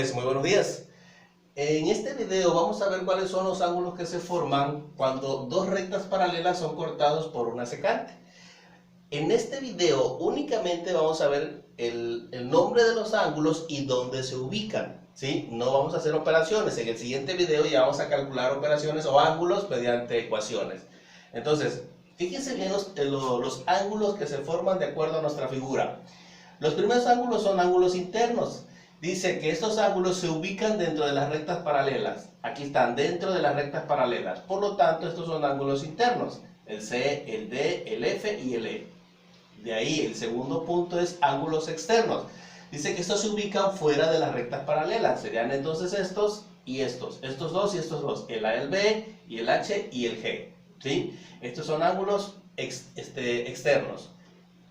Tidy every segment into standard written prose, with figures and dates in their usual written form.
jóvenes, muy buenos días. En este video vamos a ver cuáles son los ángulos que se forman cuando dos rectas paralelas son cortados por una secante. En este video únicamente vamos a ver el nombre de los ángulos y dónde se ubican, ¿sí? No vamos a hacer operaciones. En el siguiente video ya vamos a calcular operaciones o ángulos mediante ecuaciones. Entonces, fíjense bien los ángulos que se forman de acuerdo a nuestra figura. Los primeros ángulos son ángulos internos. Dice que estos ángulos se ubican dentro de las rectas paralelas. Aquí están, dentro de las rectas paralelas. Por lo tanto, estos son ángulos internos. El C, el D, el F y el E. De ahí, el segundo punto es ángulos externos. Dice que estos se ubican fuera de las rectas paralelas. Serían entonces estos y estos. Estos dos y estos dos. El A, el B, y el H y el G. ¿Sí? Estos son ángulos externos.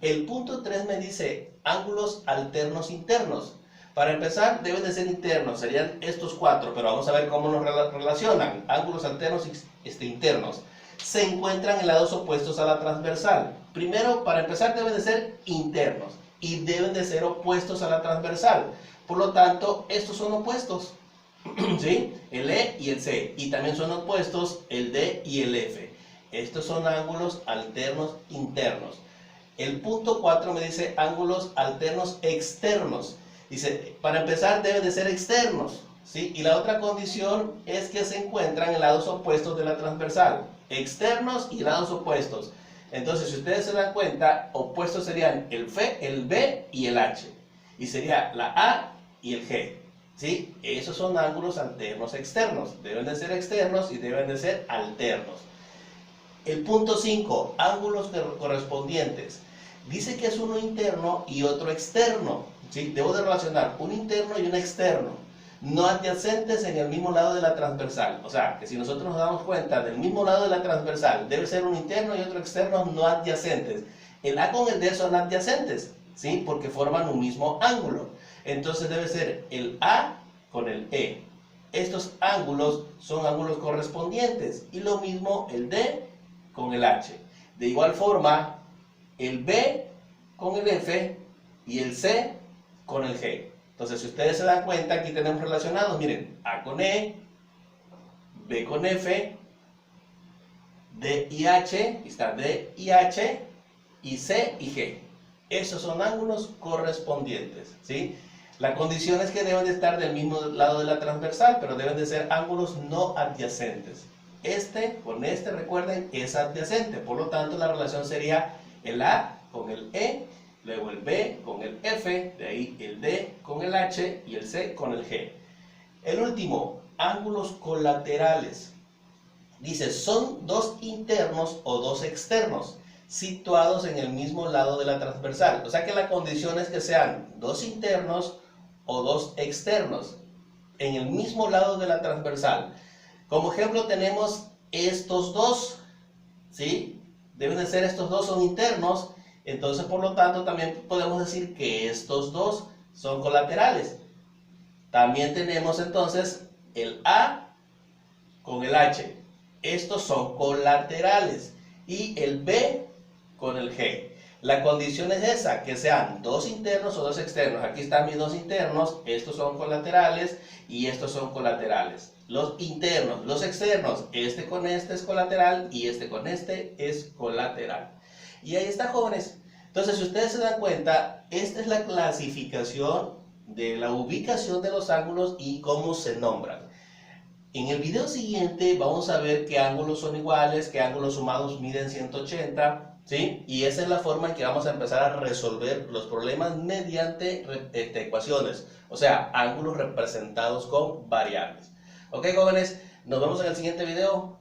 El punto 3 me dice ángulos alternos internos. Para empezar, deben de ser internos, serían estos cuatro, pero vamos a ver cómo nos relacionan. Ángulos alternos internos. Se encuentran en lados opuestos a la transversal. Primero, para empezar, deben de ser internos y deben de ser opuestos a la transversal. Por lo tanto, estos son opuestos, ¿sí? El E y el C. Y también son opuestos el D y el F. Estos son ángulos alternos internos. El punto 4 me dice ángulos alternos externos. Dice, para empezar deben de ser externos, ¿sí? Y la otra condición es que se encuentran en lados opuestos de la transversal. Externos y lados opuestos. Entonces, si ustedes se dan cuenta, opuestos serían el B y el H. Y sería la A y el G, ¿sí? Esos son ángulos alternos externos. Deben de ser externos y deben de ser alternos. El punto 5, ángulos correspondientes. Dice que es uno interno y otro externo. ¿Sí? Debo de relacionar un interno y un externo, no adyacentes en el mismo lado de la transversal. O sea, que si nosotros nos damos cuenta del mismo lado de la transversal, debe ser un interno y otro externo no adyacentes. El A con el D son adyacentes, ¿sí? Porque forman un mismo ángulo. Entonces debe ser el A con el E. Estos ángulos son ángulos correspondientes. Y lo mismo el D con el H. De igual forma, el B con el F y el C con el G. Entonces, si ustedes se dan cuenta, aquí tenemos relacionados, miren, A con E, B con F, D y H, aquí está D y H, y C y G. Esos son ángulos correspondientes, ¿sí? La condición es que deben de estar del mismo lado de la transversal, pero deben de ser ángulos no adyacentes. Este con este, recuerden, es adyacente, por lo tanto, la relación sería el A con el E, luego el B con el F, de ahí el D con el H y el C con el G. El último, ángulos colaterales. Dice, son dos internos o dos externos situados en el mismo lado de la transversal. O sea que la condición es que sean dos internos o dos externos en el mismo lado de la transversal. Como ejemplo tenemos estos dos, ¿sí? Deben de ser estos dos, son internos. Entonces, por lo tanto, también podemos decir que estos dos son colaterales. También tenemos entonces el A con el H. Estos son colaterales. Y el B con el G. La condición es esa, que sean dos internos o dos externos. Aquí están mis dos internos, estos son colaterales y estos son colaterales. Los internos, los externos, este con este es colateral y este con este es colateral. Y ahí está, jóvenes. Entonces, si ustedes se dan cuenta, esta es la clasificación de la ubicación de los ángulos y cómo se nombran. En el video siguiente vamos a ver qué ángulos son iguales, qué ángulos sumados miden 180, ¿sí? Y esa es la forma en que vamos a empezar a resolver los problemas mediante ecuaciones, o sea, ángulos representados con variables. Ok, jóvenes, nos vemos en el siguiente video.